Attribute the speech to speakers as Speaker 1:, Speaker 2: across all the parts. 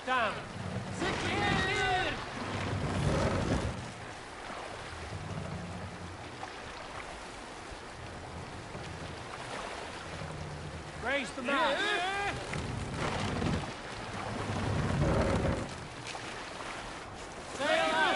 Speaker 1: down. Secure! Raise the mast. Sail up!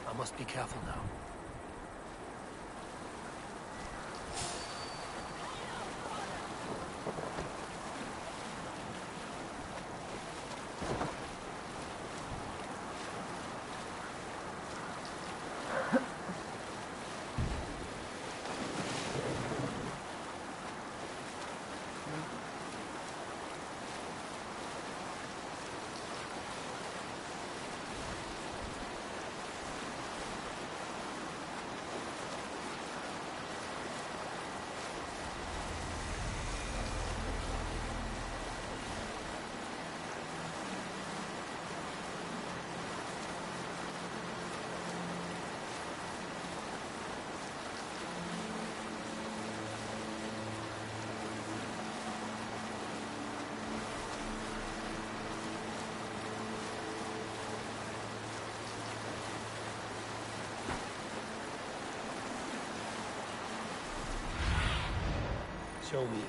Speaker 1: I must be careful now. Show me.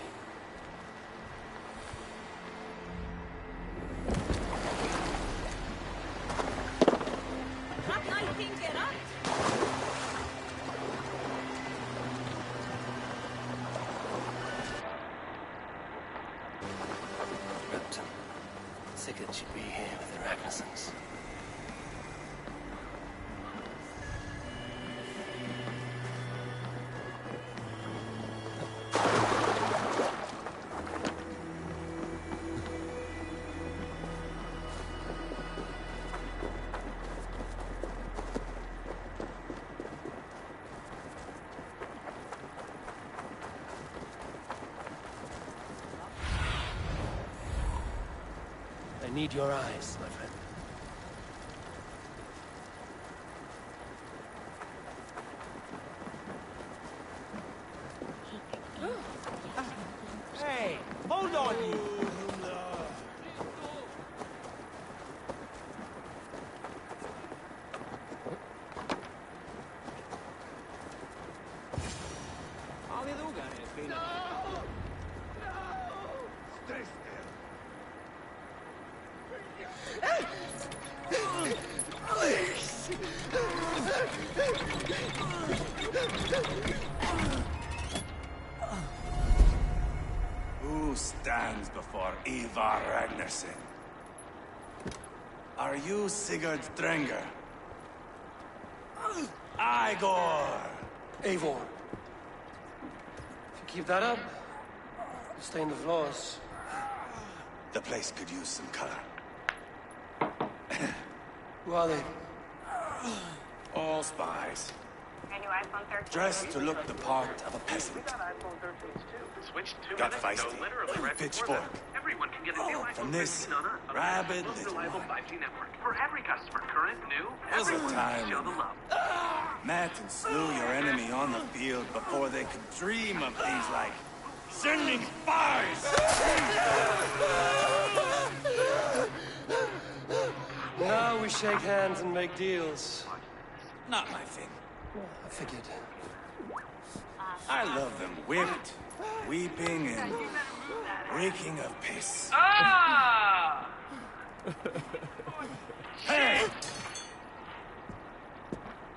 Speaker 1: Repton. Sigurd should be here with the Ragnarsons. I need your eyes, my friend. Hey, hold on, you!
Speaker 2: Who stands before Ivar Ragnarsson? Are you Sigurd Drenger? Igor!
Speaker 1: Eivor. If you keep that up, you'll stain the floors.
Speaker 2: The place could use some color.
Speaker 1: Who are they?
Speaker 2: All spies. Dressed to look the part of a peasant. Got feisty. Pitchfork.
Speaker 3: Everyone can get a new
Speaker 2: From this rabid little one.
Speaker 3: 5G network. For every customer, current, new,
Speaker 2: Was a
Speaker 3: everyone
Speaker 2: time
Speaker 3: show the
Speaker 2: when
Speaker 3: love.
Speaker 2: met and slew your enemy on the field before they could dream of things like sending spies!
Speaker 1: Now we shake hands and make deals.
Speaker 2: Not my thing.
Speaker 1: I figured.
Speaker 2: I love them whipped, weeping, and reeking of piss.
Speaker 3: Ah!
Speaker 2: Hey!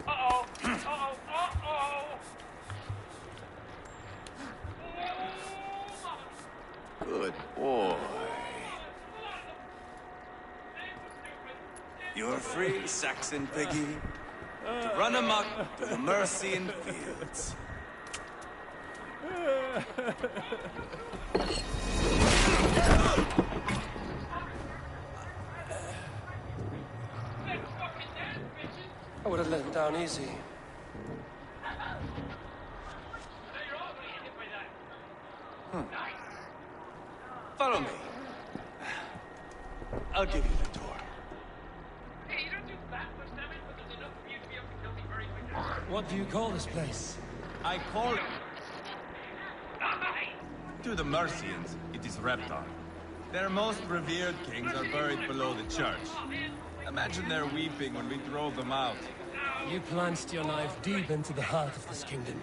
Speaker 3: Uh-oh. Uh-oh. Uh-oh.
Speaker 2: Good boy. You're free, Saxon piggy, to run amok through the Mercian fields.
Speaker 1: I would have let him down easy.
Speaker 2: Follow me. I'll give you the door.
Speaker 3: Hey, you don't do that much damage, but there's enough of you to be able to kill me very quickly.
Speaker 1: What do you call this place?
Speaker 2: I call it... To the Mercians, it is Reptar. Their most revered kings are buried below the church. Imagine their weeping when we drove them out.
Speaker 1: You plunged your knife deep into the heart of this kingdom.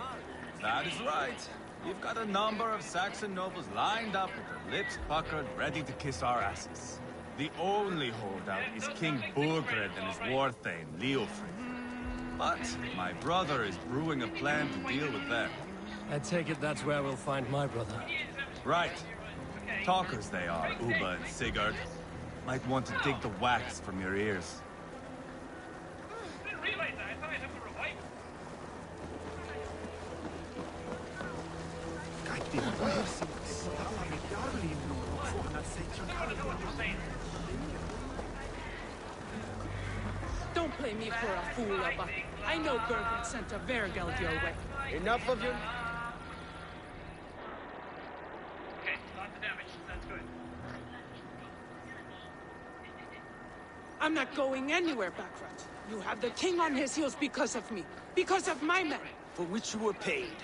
Speaker 2: That is right. We've got a number of Saxon nobles lined up with their lips puckered, ready to kiss our asses. The only holdout is King Burgred and his war thane, Leofrid. But my brother is brewing a plan to deal with them.
Speaker 1: I take it that's where we'll find my brother.
Speaker 2: Right. Talkers they are, Uba and Sigurd. Might want to dig the wax from your ears.
Speaker 3: I didn't realize that. I thought I'd have to revive him.
Speaker 4: Don't play me for a fool, Ubba. I know Bergman sent a Vergeld your way.
Speaker 1: Enough of your...
Speaker 3: Okay, lots of damage. That's good.
Speaker 4: I'm not going anywhere, Backrot. You have the king on his heels because of me. Because of my men.
Speaker 5: For which you were paid.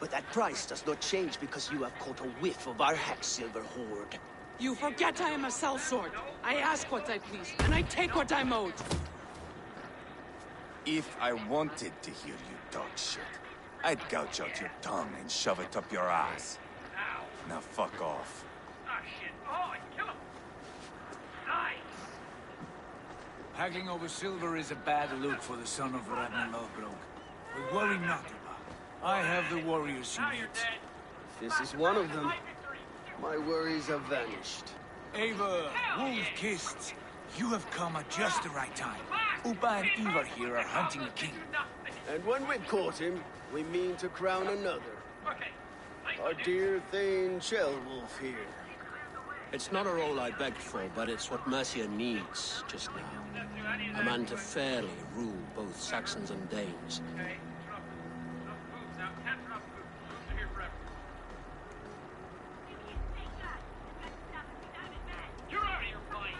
Speaker 5: But that price does not change because you have caught a whiff of our Hacksilver hoard.
Speaker 4: You forget I am a sellsword. I ask what I please, and I take what I'm owed.
Speaker 2: If I wanted to hear you talk shit, I'd gouge out your tongue and shove it up your ass. Now fuck off.
Speaker 3: Ah, shit. Oh, I can kill him. Nice.
Speaker 6: Hacking over silver is a bad look for the son of Ragnar Lothbrok. But worry not, Ubba. I have the warriors you
Speaker 3: Now you're
Speaker 6: need.
Speaker 3: dead.
Speaker 5: This is one of them. My worries have vanished.
Speaker 6: Ava, wolf-kissed. You have come at just the right time. Ubba and Ivar here are hunting a king.
Speaker 5: And when we've caught him, we mean to crown another.
Speaker 3: Okay.
Speaker 5: Our dear Thane Shellwolf here.
Speaker 7: It's not a role I begged for, but it's what Mercia needs just now. A man to fairly rule both Saxons and Danes.
Speaker 3: Okay. Enough moves now. Cats are not food. Moves are here forever. You're out of here, Blind.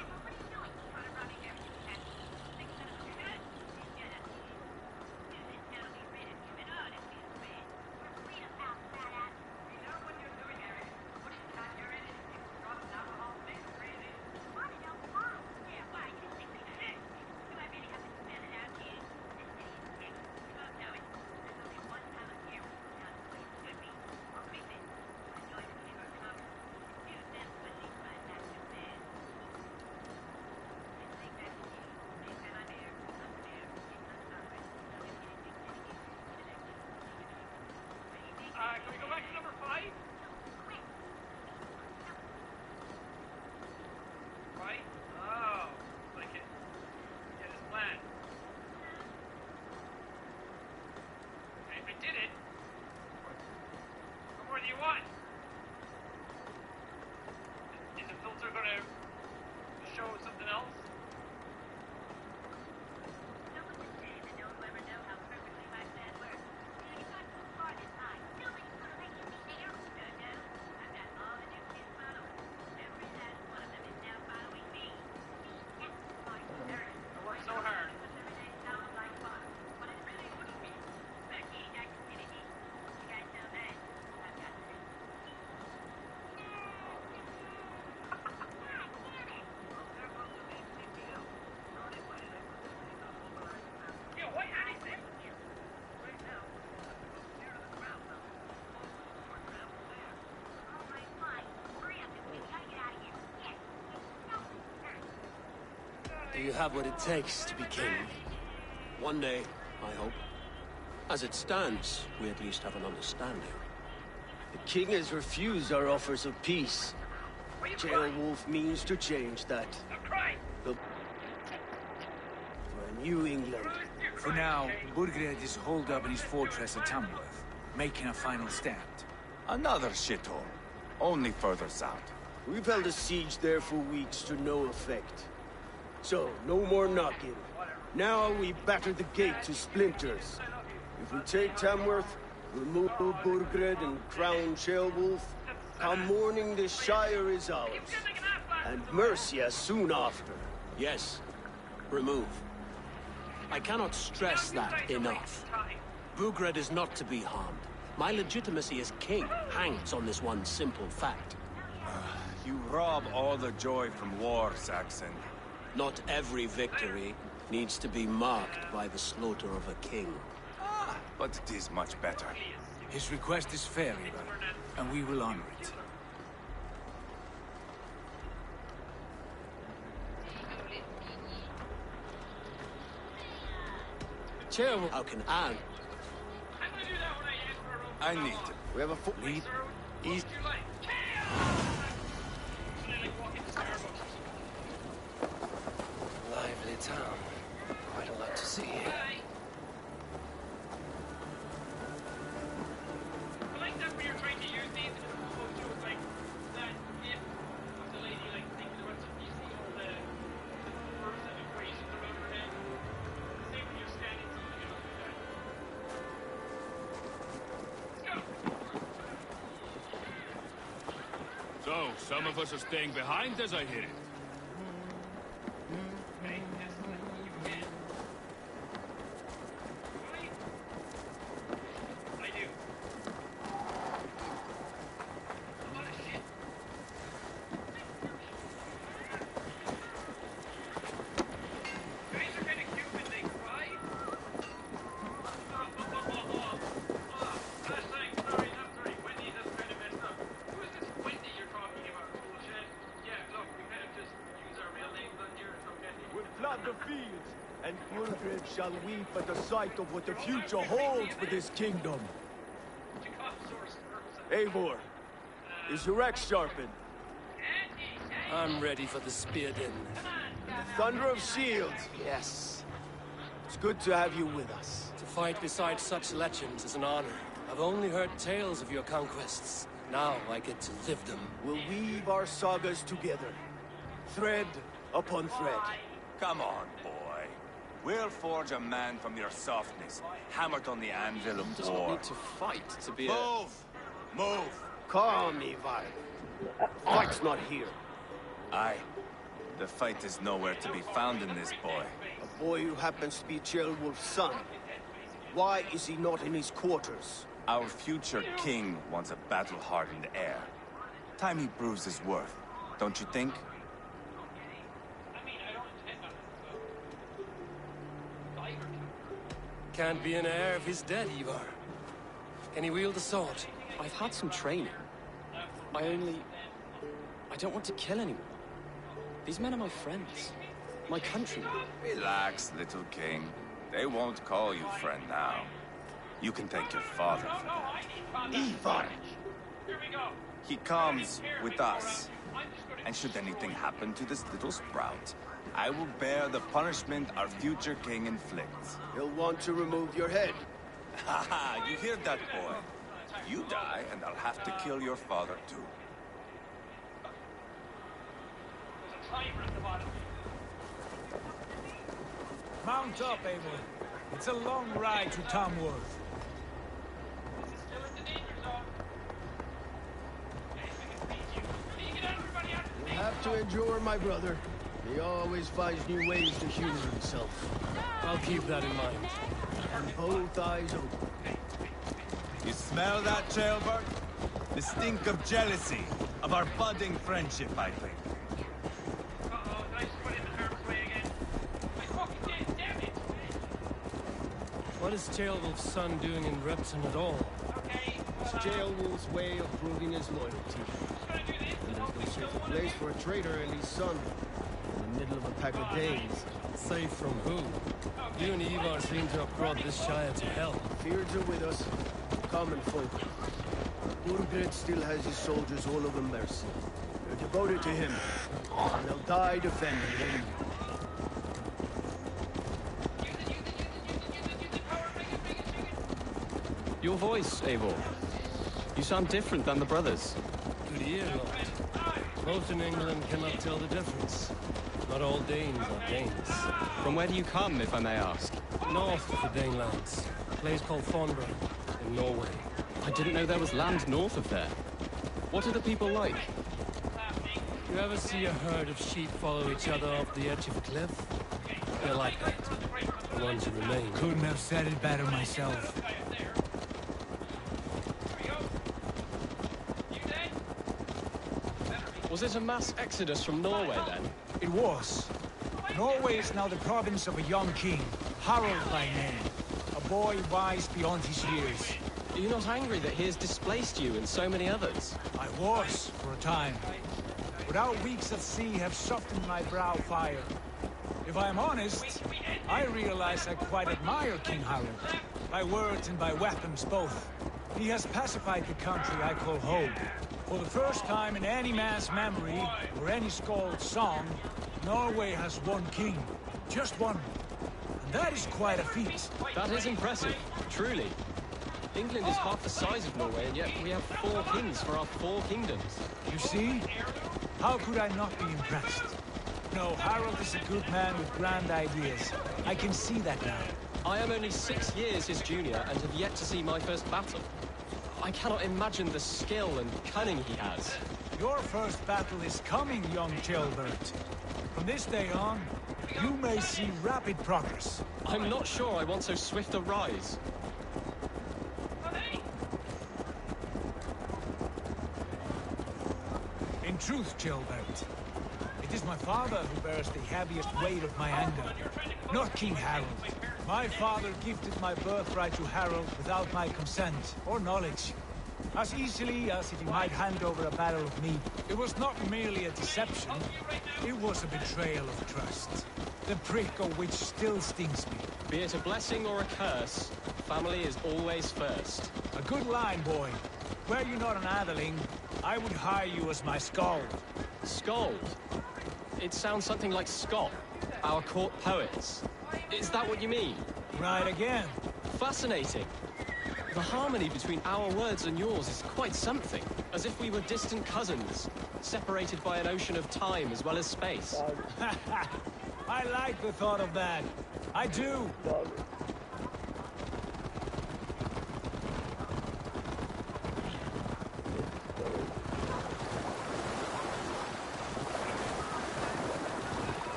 Speaker 5: Do you have what it takes to be king? One day, I hope. As it stands, we at least have an understanding. The king has refused our offers of peace. Jailwolf means to change that. For a New England.
Speaker 6: For now, Burgred is holed up in his fortress at Tamworth, making a final stand.
Speaker 2: Another shithole. Only further south.
Speaker 5: We've held a siege there for weeks to no effect. So, no more knocking. Now we batter the gate to splinters. If we take Tamworth, remove Burgred and crown Jailwolf, come morning the Shire is ours. And Mercia soon after. Yes, remove. I cannot stress that enough. Burgred is not to be harmed. My legitimacy as king hangs on this one simple fact.
Speaker 2: You rob all the joy from war, Saxon.
Speaker 5: Not every victory needs to be marked by the slaughter of a king.
Speaker 2: But it is much better.
Speaker 6: His request is fair, Ivar, and we will honor it.
Speaker 5: Chairman, how can Anne?
Speaker 2: I need to.
Speaker 5: We have a foot lead. East.
Speaker 1: Lively town. Quite a lot to see here.
Speaker 3: I like that we are trying to use these as opposed to like that if of the lady like thinking about some you see all the first and equations around her head. Same when you're standing so you know that. Let's go.
Speaker 8: So, some of us are staying behind as I hear it.
Speaker 5: The fields, and Burgred shall weep at the sight of what the future holds for this kingdom. Eivor, is your axe sharpened?
Speaker 1: I'm ready for the spear din.
Speaker 5: The thunder of shields, yes. It's good to have you with us.
Speaker 1: To fight beside such legends is an honor. I've only heard tales of your conquests. Now I get to live them.
Speaker 5: We'll weave our sagas together, thread upon thread.
Speaker 2: Come on, boy. We'll forge a man from your softness, hammered on the anvil of
Speaker 1: Doesn't
Speaker 2: war.
Speaker 1: need to fight to be
Speaker 2: Move! Move!
Speaker 5: Calm, Ivar. Fight's not here.
Speaker 2: Aye. The fight is nowhere to be found in this boy.
Speaker 5: A boy who happens to be Jailwolf's son. Why is he not in his quarters?
Speaker 2: Our future king wants a battle-hardened heir. Time he proves his worth, don't you think?
Speaker 1: Can't be an heir if he's dead, Ivar. Can he wield a sword?
Speaker 9: I've had some training. I don't want to kill anyone. These men are my friends. My countrymen.
Speaker 2: Relax, little king. They won't call you friend now. You can thank your father for that.
Speaker 5: Ivar!
Speaker 2: He comes with us. And should anything happen to this little sprout, I will bear the punishment our future king inflicts.
Speaker 5: He'll want to remove your head.
Speaker 2: Haha, you hear that, boy? You die, and I'll have to kill your father, too.
Speaker 6: Mount up, Eivor. It's a long ride to Tamworth.
Speaker 5: You'll have to endure, my brother. He always finds new ways to humor himself.
Speaker 1: I'll keep that in mind.
Speaker 5: And both eyes open.
Speaker 2: You smell that, Jailbird? The stink of jealousy, of our budding friendship, I think.
Speaker 3: Uh-oh, nice put in the harm's way again. I fucking did, damn it!
Speaker 1: What is Jailwolf's son doing in Repton at all?
Speaker 3: Okay,
Speaker 5: It's Jailwolf's way of proving his loyalty.
Speaker 3: just gonna do this
Speaker 5: And there's no safer place for a traitor and his son than the middle of a pack of days.
Speaker 1: Safe from who? You and Ivar seem to have brought this Shire to hell.
Speaker 5: Fears are with us, common folk. Burgred still has his soldiers all over Mercy. They're devoted to him, and they'll die defending him.
Speaker 9: Your voice, Eivor. You sound different than the brothers.
Speaker 1: Good ear, Lord. Most in England cannot tell the difference. Not all Danes are Danes.
Speaker 9: From where do you come, if I may ask?
Speaker 1: North of the Danelands. A place called Thornborough, in Norway.
Speaker 9: I didn't know there was land north of there. What are the people like?
Speaker 1: You ever see a herd of sheep follow each other off the edge of a cliff? They're like that. The ones who remain.
Speaker 6: Couldn't have said it better myself.
Speaker 9: Was it a mass exodus from Norway, then?
Speaker 6: It was. Norway is now the province of a young king, Harald by name. A boy wise beyond his years.
Speaker 9: Are you not angry that he has displaced you and so many others?
Speaker 6: I was, for a time. But our weeks at sea have softened my brow fire. If I am honest, I realize I quite admire King Harald. By words and by weapons both. He has pacified the country I call home. For the first time in any man's memory, or any skald's song, Norway has one king. Just one. And that is quite a feat.
Speaker 9: That is impressive, truly. England is half the size of Norway, and yet we have 4 kings for our 4 kingdoms.
Speaker 6: You see? How could I not be impressed? No, Harald is a good man with grand ideas. I can see that now.
Speaker 9: I am only 6 years his junior, and have yet to see my first battle. I cannot imagine the skill and cunning he has.
Speaker 6: Your first battle is coming, young Chilbert. From this day on, you may see rapid progress.
Speaker 9: I'm not sure I want so swift a rise.
Speaker 6: In truth, Chilbert, it is my father who bears the heaviest weight of my anger, not King Harald. My father gifted my birthright to Harald without my consent or knowledge. As easily as if he might hand over a barrel of meat. It was not merely a deception, it was a betrayal of trust. The prick of which still stings me.
Speaker 9: Be it a blessing or a curse, family is always first.
Speaker 6: A good line, boy. Were you not an atheling, I would hire you as my skald.
Speaker 9: Skald? It sounds something like Scott, our court poets. Is that what you mean?
Speaker 6: Right again.
Speaker 9: Fascinating. The harmony between our words and yours is quite something. As if we were distant cousins, separated by an ocean of time as well as space.
Speaker 6: I like the thought of that. I do.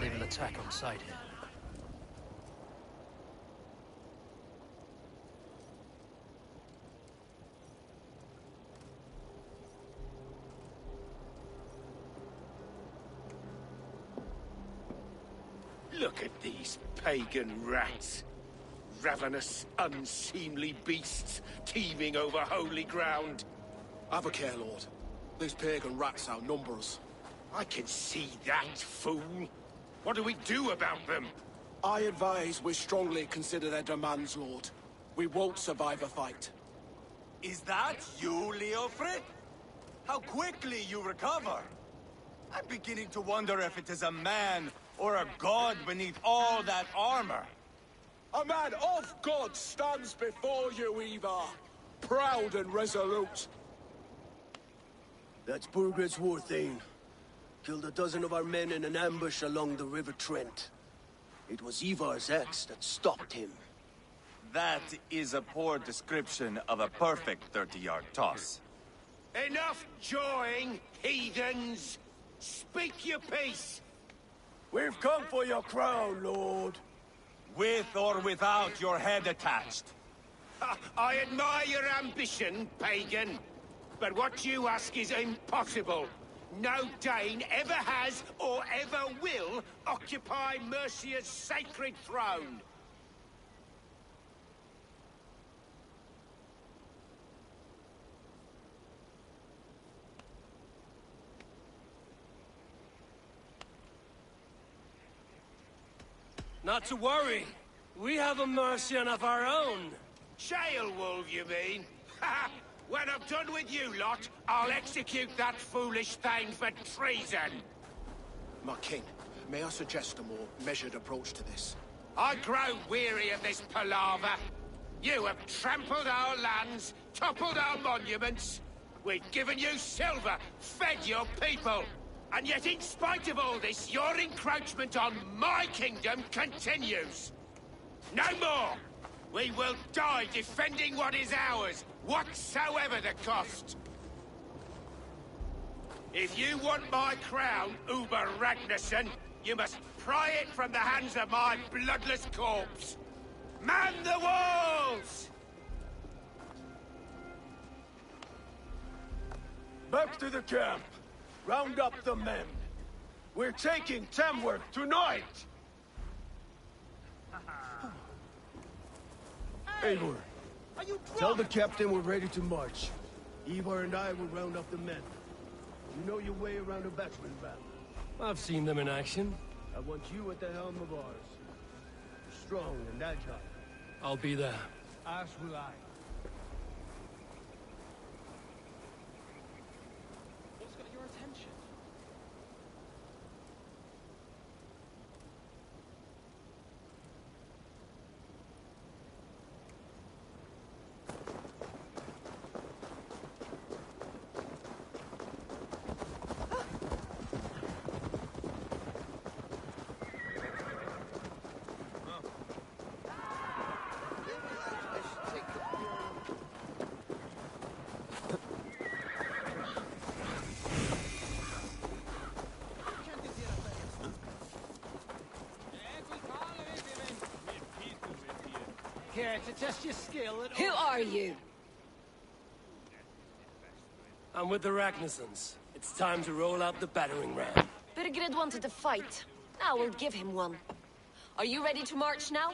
Speaker 1: They will attack on sight here.
Speaker 10: Look at these pagan rats. Ravenous, unseemly beasts teeming over holy ground.
Speaker 11: Have a care, Lord. These pagan rats outnumber us.
Speaker 10: I can see that, fool. What do we do about them?
Speaker 11: I advise we strongly consider their demands, Lord. We won't survive a fight.
Speaker 2: Is that you, Leofrid? How quickly you recover! I'm beginning to wonder if it is a man or a god beneath all that armor.
Speaker 11: A man of God stands before you, Ivar. Proud and resolute.
Speaker 5: That's Burgred's Warthane. Killed a dozen of our men in an ambush along the River Trent. It was Ivar's axe that stopped him.
Speaker 2: That is a poor description of a perfect 30-yard toss.
Speaker 10: Enough jawing, heathens! Speak your piece!
Speaker 5: We've come for your crown, Lord.
Speaker 2: With or without your head attached.
Speaker 10: I admire your ambition, pagan. But what you ask is impossible. No Dane ever has or ever will occupy Mercia's sacred throne.
Speaker 1: Not to worry. We have a Mercian of our own.
Speaker 10: Wolf, you mean? Ha! When I'm done with you lot, I'll execute that foolish thing for treason.
Speaker 11: My king, may I suggest a more measured approach to this?
Speaker 10: I grow weary of this palaver. You have trampled our lands, toppled our monuments. We've given you silver, fed your people. And yet, in spite of all this, your encroachment on my kingdom continues. No more! We will die defending what is ours, whatsoever the cost. If you want my crown, Uber Ragnarsson, you must pry it from the hands of my bloodless corpse. Man the walls!
Speaker 5: Back to the camp. Round up the men. We're taking Tamworth tonight! Eivor, tell the captain we're ready to march. Ivar and I will round up the men. You know your way around a batsman battle.
Speaker 1: I've seen them in action.
Speaker 5: I want you at the helm of ours. Strong and agile.
Speaker 1: I'll be there.
Speaker 6: As will I.
Speaker 9: What's got your attention?
Speaker 1: Care to test your skill at all?
Speaker 12: Who are you?
Speaker 1: I'm with the Ragnarsons. It's time to roll out the battering ram.
Speaker 12: Burgred wanted to fight. Now we'll give him one. Are you ready to march now?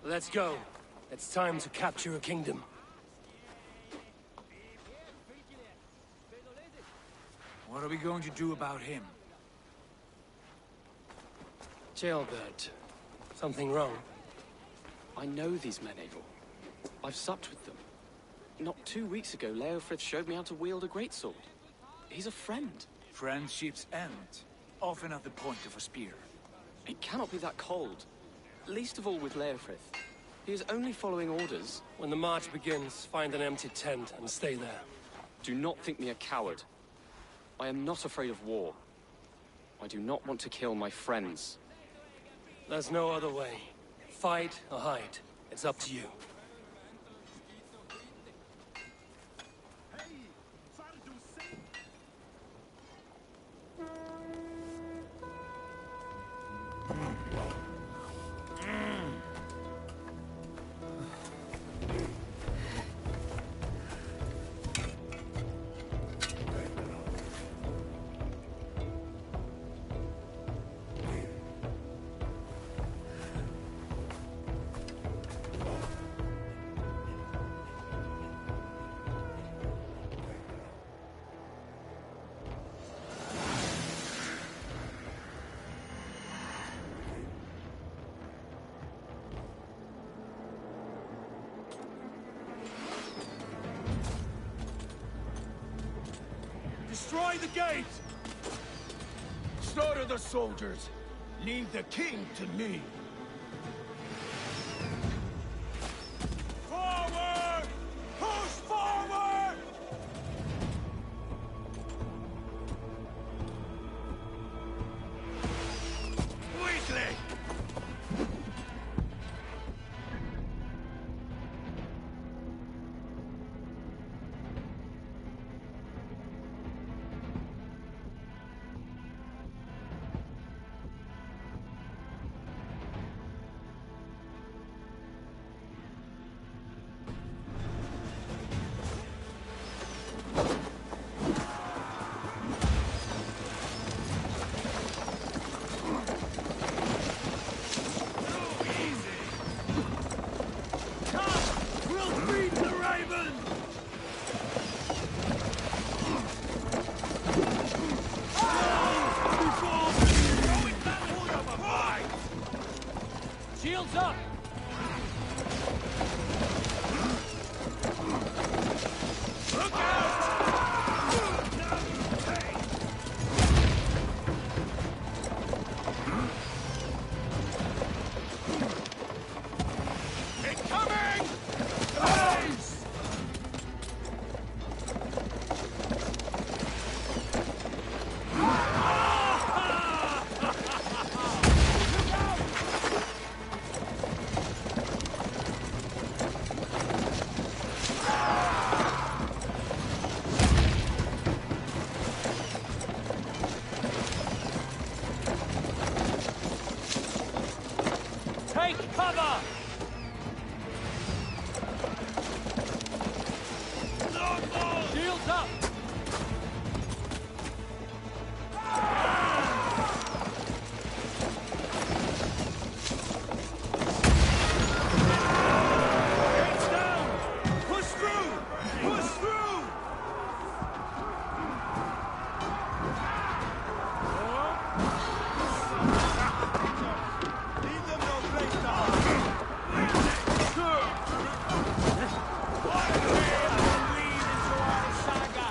Speaker 1: Let's go. It's time to capture a kingdom.
Speaker 6: What are we going to do about him?
Speaker 1: Jailbird. Something wrong?
Speaker 9: I know these men, Eivor. I've supped with them. Not 2 weeks ago, Leofrith showed me how to wield a greatsword. He's a friend.
Speaker 6: Friendships end, often at the point of a spear.
Speaker 9: It cannot be that cold. Least of all with Leofrith. He is only following orders.
Speaker 1: When the march begins, find an empty tent and stay there.
Speaker 9: Do not think me a coward. I am not afraid of war. I do not want to kill my friends.
Speaker 1: There's no other way. Fight or hide. It's up to you.
Speaker 5: Destroy the gate! Slaughter the soldiers. Leave the king to me. Forward! Push forward! Quickly!
Speaker 1: Shields up!
Speaker 5: Look out! Incoming! Nice!
Speaker 1: Take cover! Shields up!
Speaker 5: Gates down! Push through! Push through! Leave them no place to hide. Why weave into our saga?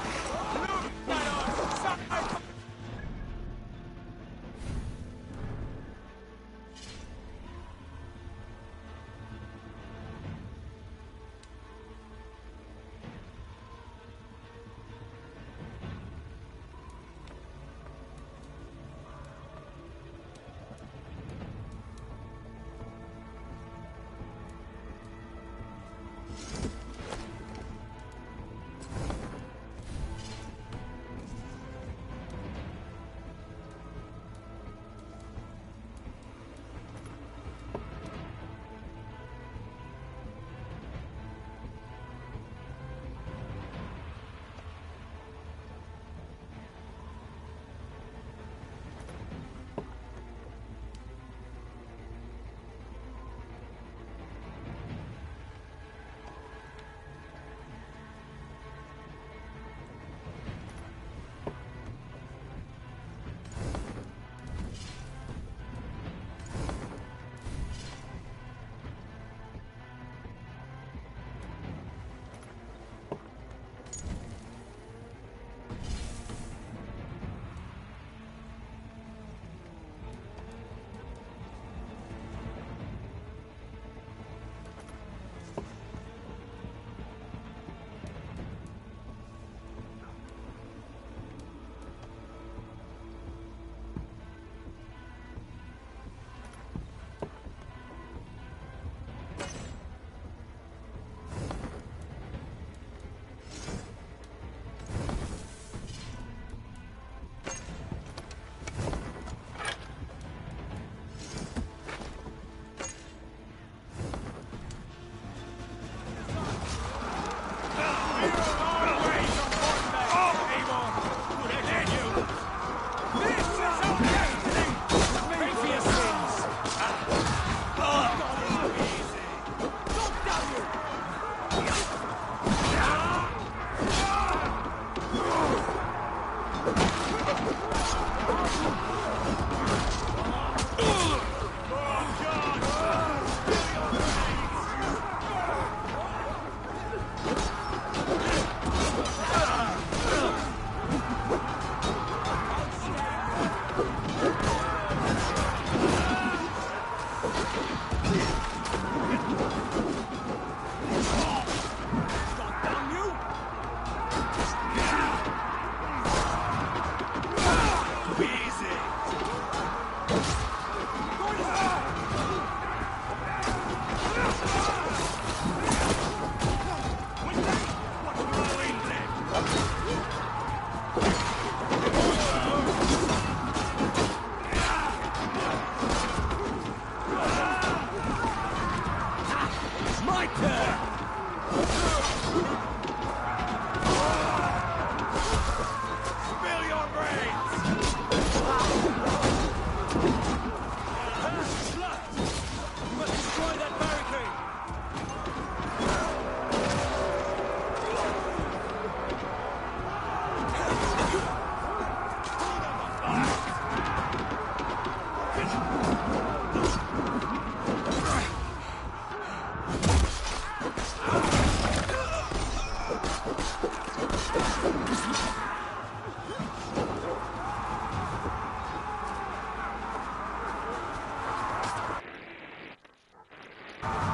Speaker 3: Thank you.